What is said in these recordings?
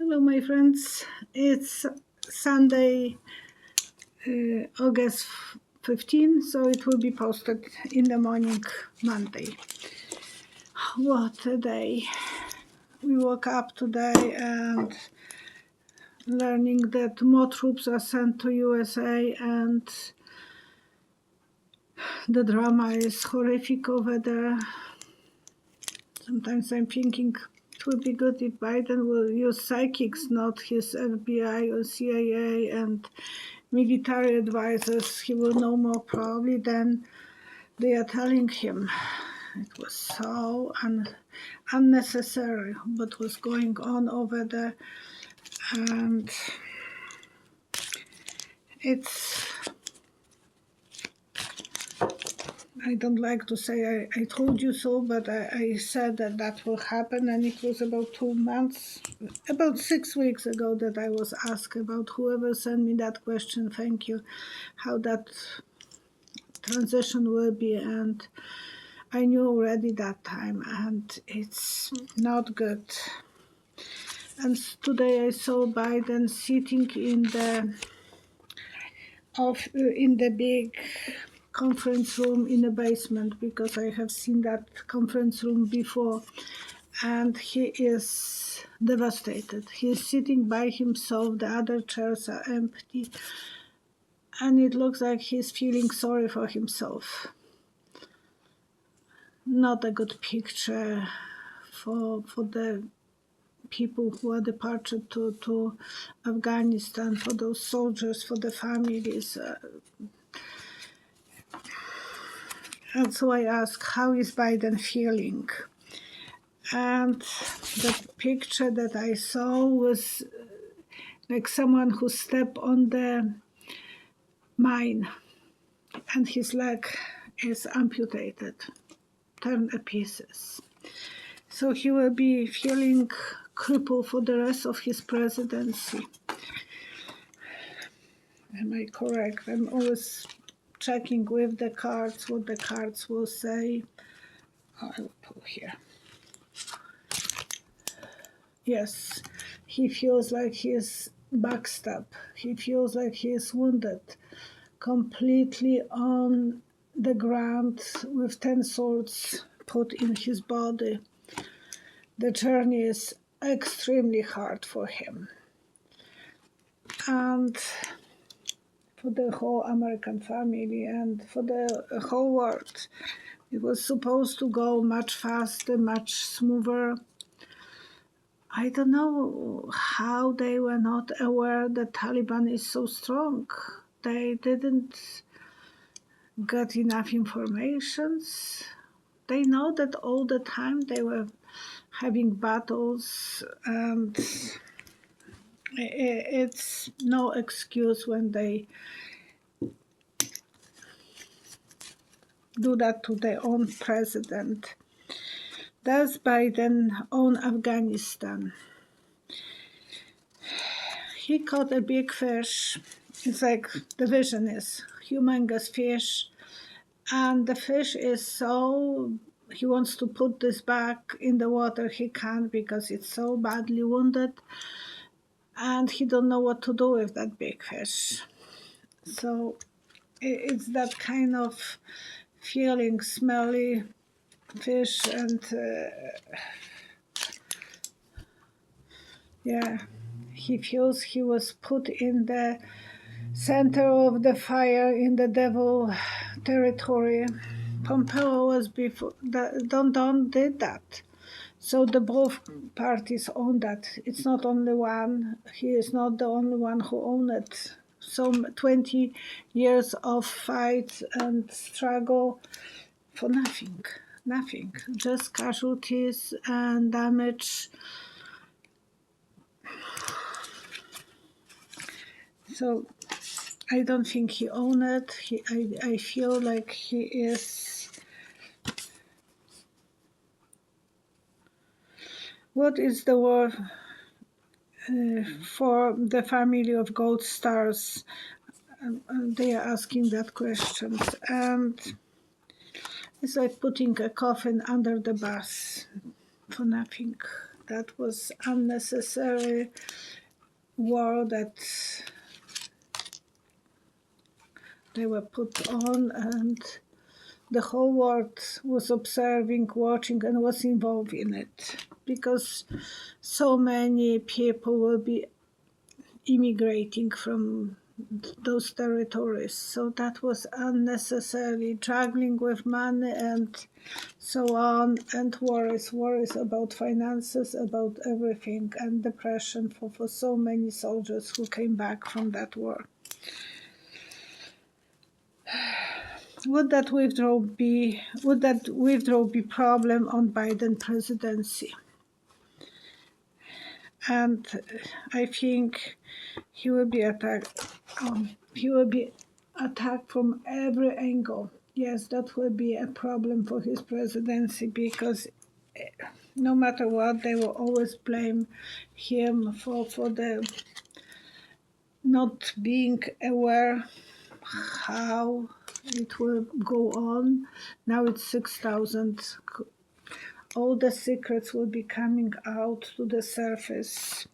Hello, my friends. It's Sunday, August 15, so it will be posted in the morning, Monday. What a day. We woke up today and learning that more troops are sent to USA, and the drama is horrific over there. Sometimes I'm thinking it would be good if Biden will use psychics, not his FBI or CIA and military advisors. He will know more probably than they are telling him. It was so unnecessary what was going on over there, and I don't like to say I told you so, but I said that will happen, and it was about 2 months, about 6 weeks ago that I was asked about whoever sent me that question, thank you, how that transition will be, and I knew already that time, and it's not good. And today I saw Biden sitting in the big conference room in the basement, because I have seen that conference room before, and he is devastated. He is sitting by himself, the other chairs are empty, and it looks like he's feeling sorry for himself. Not a good picture for the people who are departed to Afghanistan, for those soldiers, for the families. And so I asked, how is Biden feeling? And the picture that I saw was like someone who stepped on the mine and his leg is amputated, turned to pieces. So he will be feeling crippled for the rest of his presidency. Am I correct? I'm always checking with the cards what the cards will say. I will put here. Yes, he feels like he is backstabbed. He feels like he is wounded, completely on the ground with 10 swords put in his body. The journey is extremely hard for him. And for the whole American family and for the whole world. It was supposed to go much faster, much smoother. I don't know how they were not aware that Taliban is so strong. They didn't get enough information. They know that all the time they were having battles, and it's no excuse when they do that to their own president. Does Biden own Afghanistan? He caught a big fish. It's like the vision is humongous fish, and the fish is so, he wants to put this back in the water. He can't because it's so badly wounded, and he don't know what to do with that big fish. So it's that kind of feeling, smelly fish, and yeah, he feels he was put in the center of the fire in the devil territory. Pompeo was before, Don did that. So the both parties own that. It's not only one. He is not the only one who owned it. So 20 years of fight and struggle for nothing. Nothing. Just casualties and damage. So I don't think he owned it. I feel like he is. What is the word for the family of gold stars? They are asking that question. And it's like putting a coffin under the bus for nothing. That was unnecessary war that they were put on, and the whole world was observing, watching, and was involved in it, because so many people will be immigrating from those territories. So that was unnecessary, juggling with money and so on, and worries about finances, about everything, and depression for so many soldiers who came back from that war. Would that withdrawal be problem on Biden presidency? And I think he will be attacked. He will be attacked from every angle. Yes, that will be a problem for his presidency, because no matter what, they will always blame him for the not being aware how it will go on. Now it's 6,000. All the secrets will be coming out to the surface,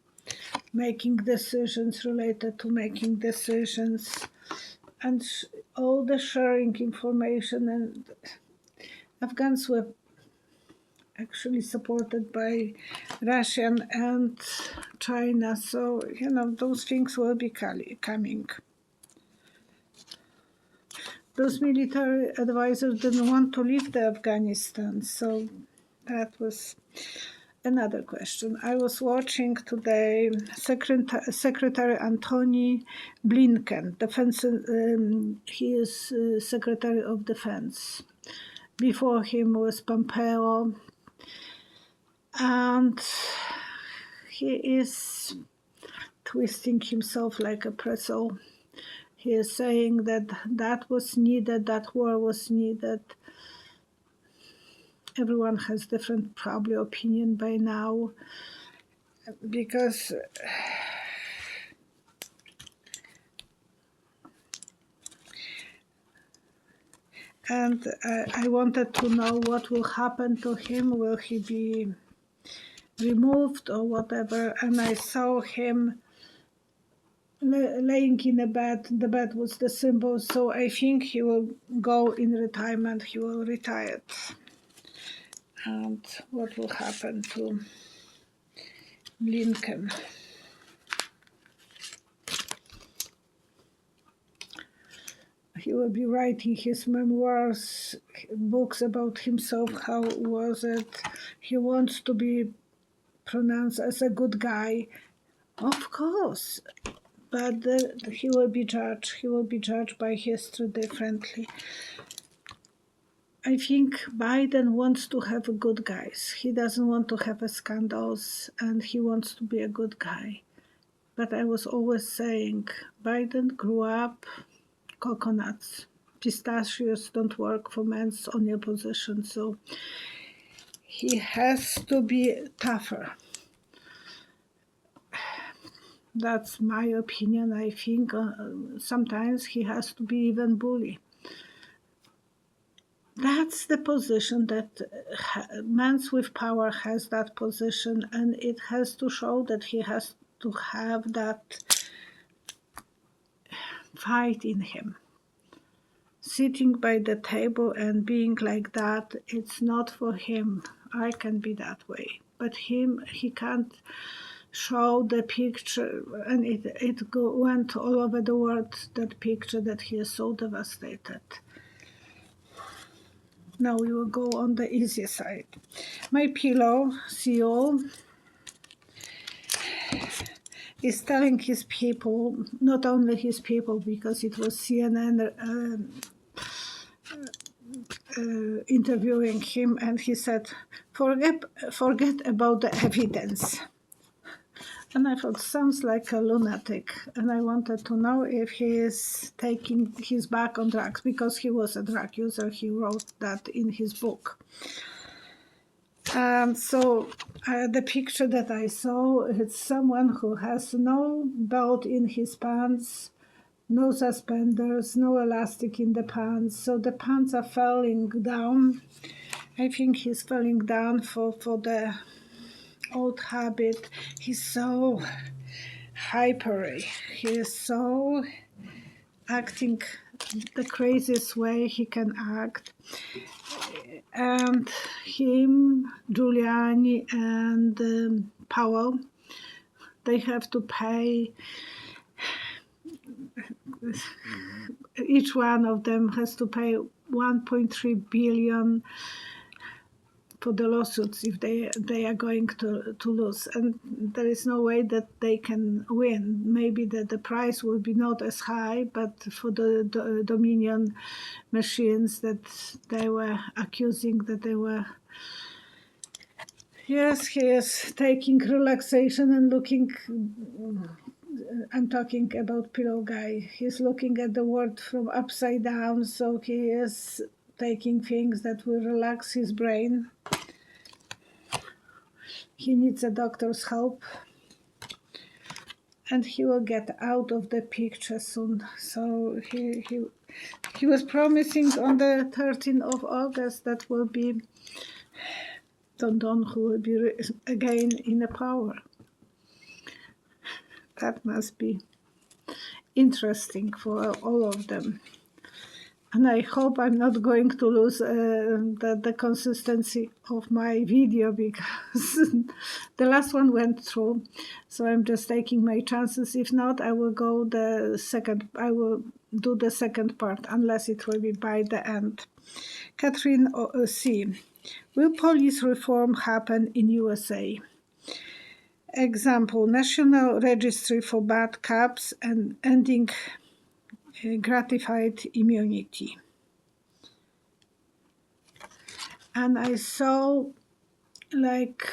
making decisions related to making decisions, and all the sharing information. And Afghans were actually supported by Russia and China, so those things will be coming. Those military advisors didn't want to leave the Afghanistan, so that was another question. I was watching today Secretary Antony Blinken, he is Secretary of Defense. Before him was Pompeo, and he is twisting himself like a pretzel. He is saying that was needed, that war was needed. Everyone has different probably opinion by now, because and I wanted to know what will happen to him. Will he be removed or whatever? And I saw him laying in a bed. The bed was the symbol, so I think he will go in retirement. He will retire. And what will happen to Blinken? He will be writing his memoirs, books about himself. How was it? He wants to be pronounced as a good guy, of course, but he will be judged. He will be judged by history differently. I think Biden wants to have good guys. He doesn't want to have scandals, and he wants to be a good guy. But I was always saying, Biden grew up coconuts. Pistachios don't work for men's on your position, so he has to be tougher. That's my opinion. I think sometimes he has to be even bully. That's the position that men with power has, that position, and it has to show that he has to have that fight in him. Sitting by the table and being like that, it's not for him. I can be that way, but he can't show the picture, and it went all over the world, that picture that he is so devastated. Now we will go on the easy side. My Pillow CEO is telling his people, not only his people, because it was CNN interviewing him, and he said, forget about the evidence. And I thought, sounds like a lunatic. And I wanted to know if he is taking his back on drugs, because he was a drug user. He wrote that in his book. So the picture that I saw, it's someone who has no belt in his pants, no suspenders, no elastic in the pants. So the pants are falling down. I think he's falling down for the old habit. He's so hyper. He is so acting the craziest way he can act. And him, Giuliani, and Powell, they have to pay. Each one of them has to pay 1.3 billion for the lawsuits if they are going to lose, and there is no way that they can win. Maybe that the price will be not as high, but for the Dominion machines that they were accusing that they were. Yes, he is taking relaxation and looking. I'm talking about Pillow Guy. He's looking at the world from upside down, so he is taking things that will relax his brain. He needs a doctor's help, and he will get out of the picture soon. So he was promising on the 13th of August that will be Don Don who will be again in the power. That must be interesting for all of them. And I hope I'm not going to lose the consistency of my video, because the last one went through. So I'm just taking my chances. If not, I will do the second part, unless it will be by the end. Catherine C. Will police reform happen in USA? Example, National Registry for Bad Cops and ending gratified immunity. And I saw, like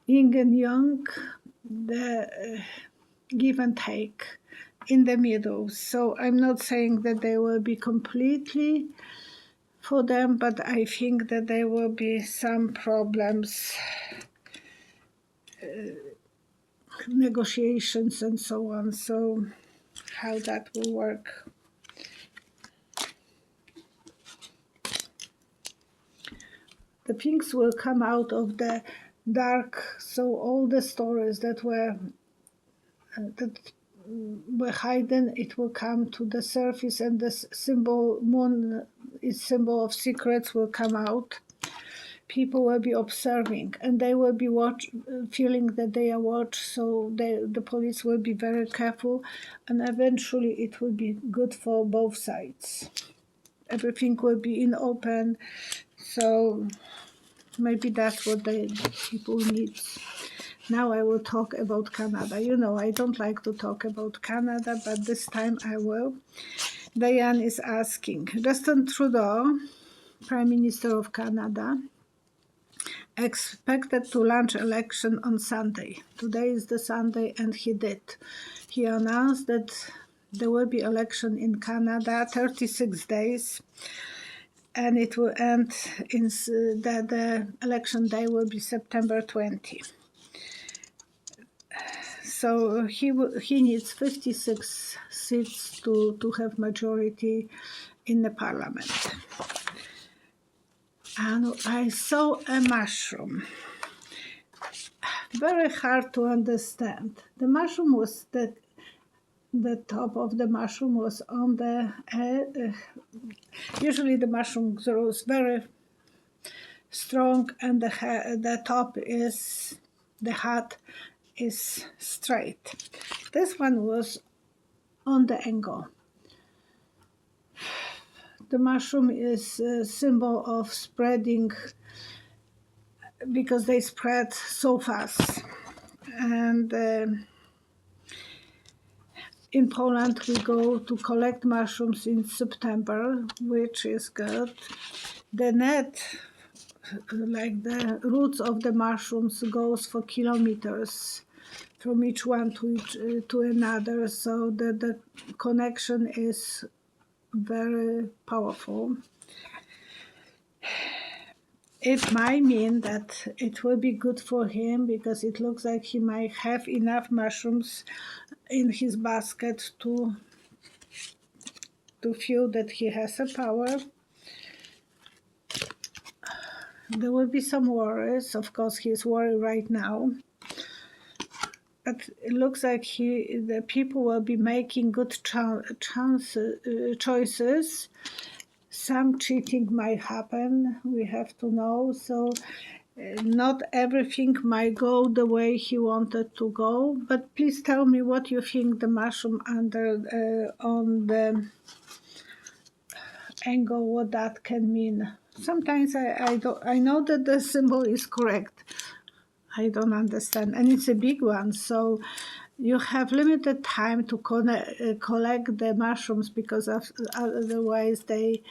yin and yang, the give and take in the middle. So I'm not saying that they will be completely for them, but I think that there will be some problems, negotiations and so on. So how that will work. The things will come out of the dark, so all the stories that were hidden, it will come to the surface, and the symbol moon is symbol of secrets will come out. People will be observing, and they will be feeling that they are watched, so the police will be very careful, and eventually it will be good for both sides. Everything will be in open, so maybe that's what the people need. Now I will talk about Canada. You know, I don't like to talk about Canada, but this time I will. Diane is asking, Justin Trudeau, Prime Minister of Canada, expected to launch election on Sunday. Today is the Sunday, and he did. He announced that there will be election in Canada, 36 days, and it will end in the election day will be September 20. So he needs 56 seats to have majority in the parliament. And I saw a mushroom. Very hard to understand. The mushroom was the top of the mushroom was on the usually the mushroom grows very strong, and the top is the head is straight. This one was on the angle. The mushroom is a symbol of spreading, because they spread so fast. And in Poland we go to collect mushrooms in September, which is good. The net, like the roots of the mushrooms, goes for kilometers from each one to another, so the connection is very powerful. It might mean that it will be good for him, because it looks like he might have enough mushrooms in his basket to feel that he has a power. there will be some worries. Of course, he's worried right now. But it looks like the people will be making good choices. Some cheating might happen, we have to know. So not everything might go the way he wanted to go. But please tell me what you think the mushroom under on the angle, what that can mean. Sometimes I know that the symbol is correct. I don't understand, and it's a big one, so you have limited time to collect the mushrooms, because otherwise they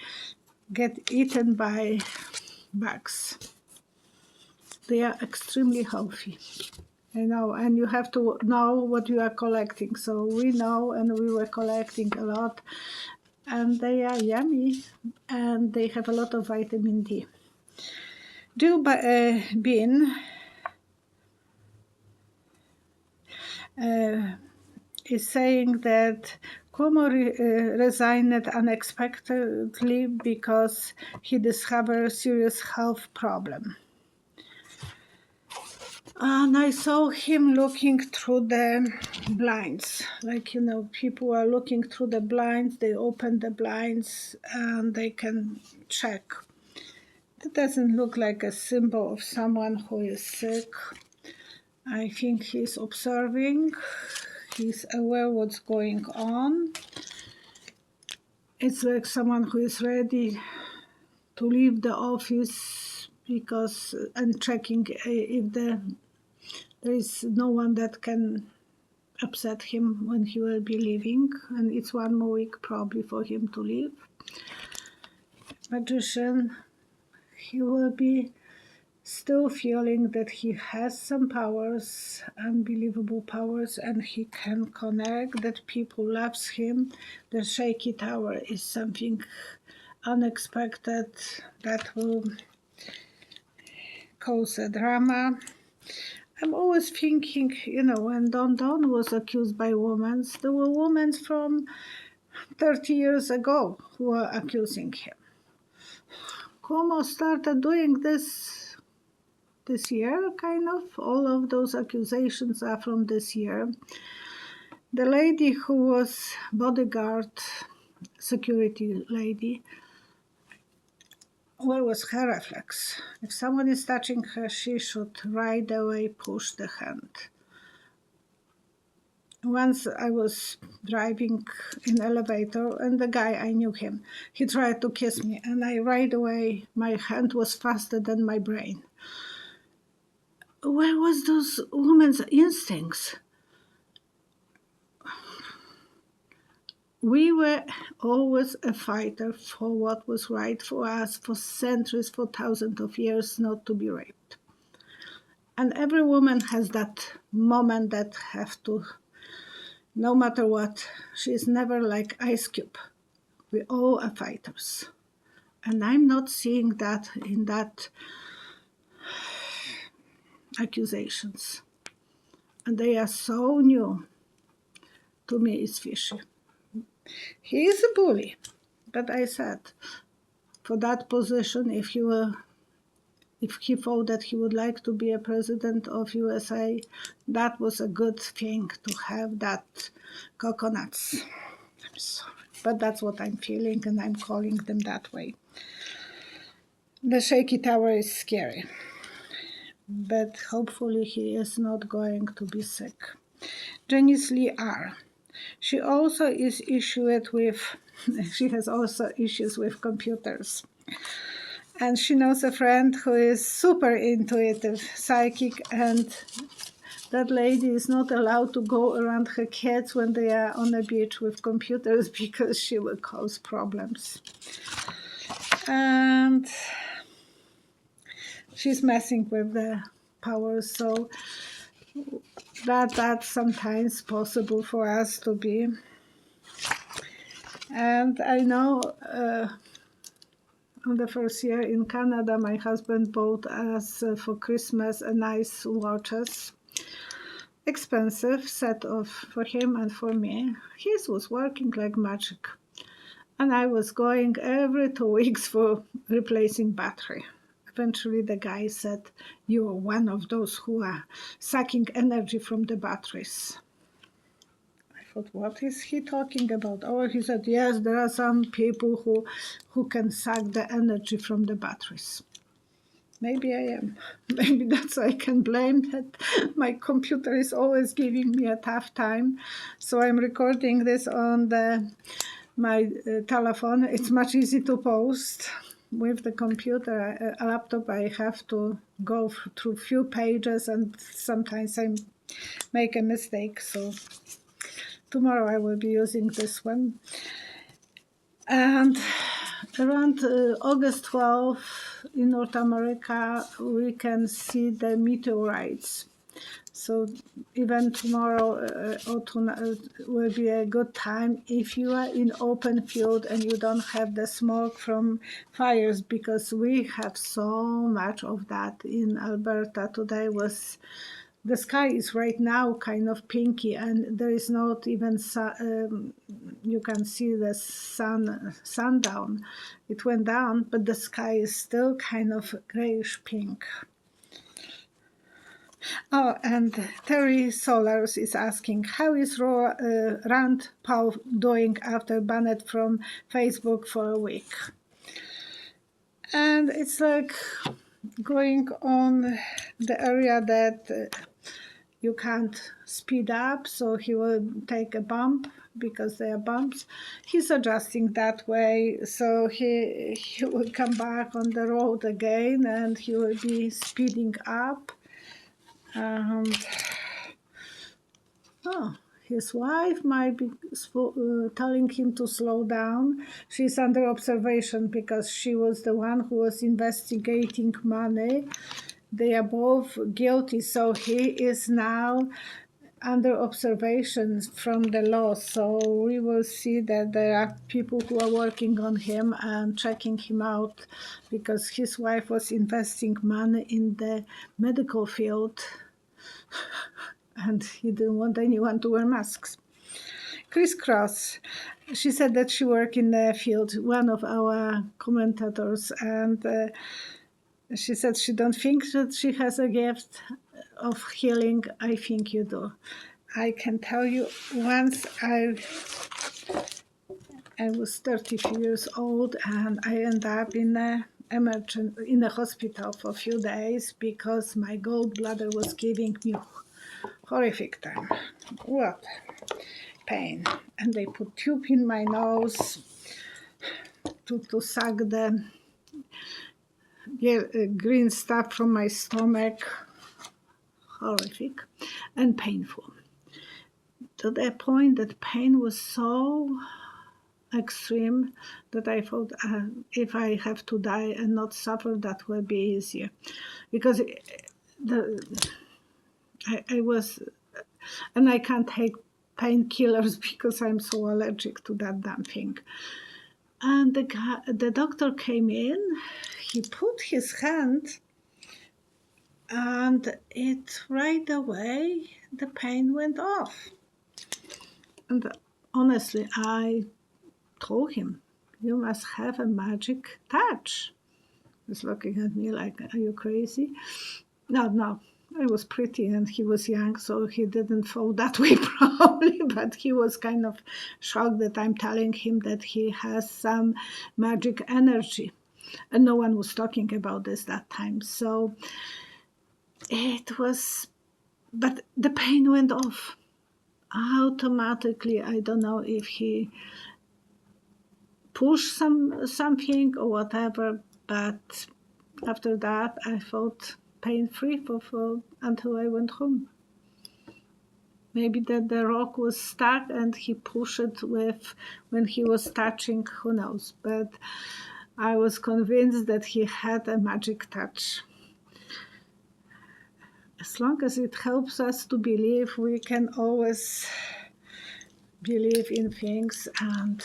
get eaten by bugs. They are extremely healthy, and you have to know what you are collecting. So we know, and we were collecting a lot, and they are yummy, and they have a lot of vitamin D. Jill Bean is saying that Cuomo resigned unexpectedly because he discovered a serious health problem. And I saw him looking through the blinds. Like, people are looking through the blinds, they open the blinds and they can check. That doesn't look like a symbol of someone who is sick. I think he's observing. He's aware what's going on. It's like someone who is ready to leave the office and checking if there is no one that can upset him when he will be leaving, and it's one more week probably for him to leave. Magician, he will be still feeling that he has some powers, unbelievable powers, and he can connect, that people loves him. The shaky tower is something unexpected that will cause a drama. I'm always thinking, when Don was accused by women, there were women from 30 years ago who were accusing him. Cuomo started doing this year, kind of. All of those accusations are from this year. The lady who was bodyguard, security lady, where was her reflex? If someone is touching her, she should right away push the hand. Once I was driving in elevator, and the guy, I knew him, he tried to kiss me, and I right away, my hand was faster than my brain. Where was those women's instincts? We were always a fighter for what was right for us, for centuries, for thousands of years, not to be raped. And every woman has that moment that have to, no matter what, she's never like Ice Cube. We all are fighters. And I'm not seeing that in that accusations. And they are so new. To me, it's fishy. He is a bully, but I said, for that position, if he thought that he would like to be a president of USA, that was a good thing to have that coconuts. I'm sorry, but that's what I'm feeling, and I'm calling them that way. The shaky tower is scary, but hopefully he is not going to be sick. Janice Lee R. She also is she has also issues with computers. And she knows a friend who is super intuitive, psychic, and that lady is not allowed to go around her kids when they are on the beach with computers because she will cause problems. And she's messing with the powers, so that's sometimes possible for us to be. And I know on the first year in Canada, my husband bought us for Christmas a nice watches, expensive set of for him and for me. His was working like magic, and I was going every 2 weeks for replacing battery. eventually the guy said, "You are one of those who are sucking energy from the batteries." I thought, what is he talking about? Oh, he said, yes, there are some people who can suck the energy from the batteries. Maybe I am. Maybe that's why I can blame that my computer is always giving me a tough time. So I'm recording this on my telephone. It's much easier to post. With the computer, a laptop, I have to go through few pages, and sometimes I make a mistake. So tomorrow I will be using this one. And around August 12th in North America, we can see the meteorites. So even tomorrow or tonight will be a good time if you are in open field and you don't have the smoke from fires, because we have so much of that in Alberta. Today was, the sky is right now kind of pinky, and there is not even you can see the sundown. It went down, but the sky is still kind of grayish pink. Oh, and Terry Solars is asking, how is Rand Paul doing after banned from Facebook for a week? And it's like going on the area that you can't speed up, so he will take a bump because there are bumps. He's adjusting that way, so he will come back on the road again, and he will be speeding up. His wife might be telling him to slow down. She's under observation because she was the one who was investigating money. They are both guilty, so he is now under observation from the law. So we will see that there are people who are working on him and checking him out, because his wife was investing money in the medical field and he didn't want anyone to wear masks. Chris Cross, she said that she worked in the field, one of our commentators, and she said she don't think that she has a gift of healing. I think you do. I can tell you, once I was 32 years old, and I ended up in a hospital for a few days because my gallbladder was giving me horrific time. What pain. And they put tube in my nose to suck the green stuff from my stomach. Horrific and painful. To the point that pain was so extreme that I thought, if I have to die and not suffer, that will be easier. Because I was, and I can't take painkillers because I'm so allergic to that damn thing. And the doctor came in, he put his hand, and it right away, the pain went off. And honestly, I told him, you must have a magic touch. He was looking at me like, are you crazy? No, I was pretty and he was young, so he didn't fall that way probably, but he was kind of shocked that I'm telling him that he has some magic energy. And no one was talking about this that time. So it was, but the pain went off automatically. I don't know if he pushed something or whatever, but after that I felt pain-free for until I went home. Maybe that the rock was stuck and he pushed it with when he was touching, who knows, but I was convinced that he had a magic touch. As long as it helps us to believe, we can always believe in things. And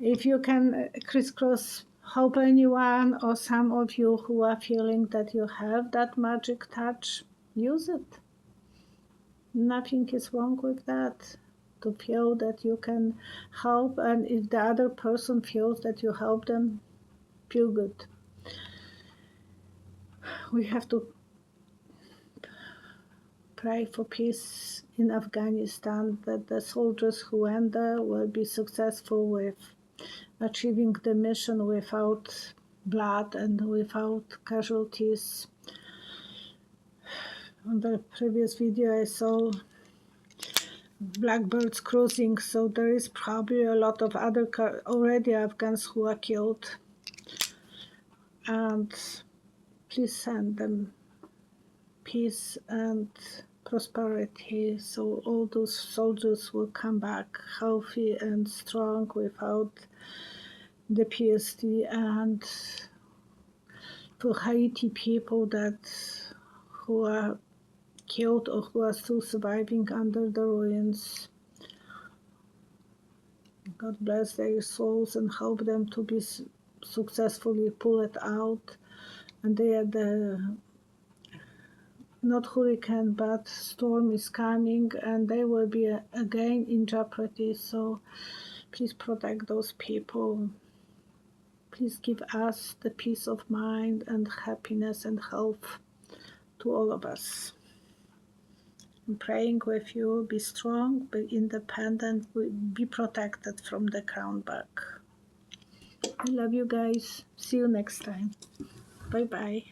if you can crisscross, help anyone or some of you who are feeling that you have that magic touch, use it. Nothing is wrong with that. To feel that you can help, and if the other person feels that you help them, feel good. we have to pray for peace in Afghanistan, that the soldiers who went there will be successful with achieving the mission without blood and without casualties. On the previous video I saw blackbirds cruising, so there is probably a lot of other already Afghans who are killed, and please send them peace and prosperity, so all those soldiers will come back healthy and strong without the PSD. And for Haiti people who are killed or who are still surviving under the ruins, God bless their souls and help them to be successfully pulled out. And they are not hurricane, but storm is coming, and they will be again in jeopardy. So please protect those people. Please give us the peace of mind and happiness and health to all of us. I'm praying with you. Be strong, be independent, be protected from the crown back. I love you guys. See you next time. Bye-bye.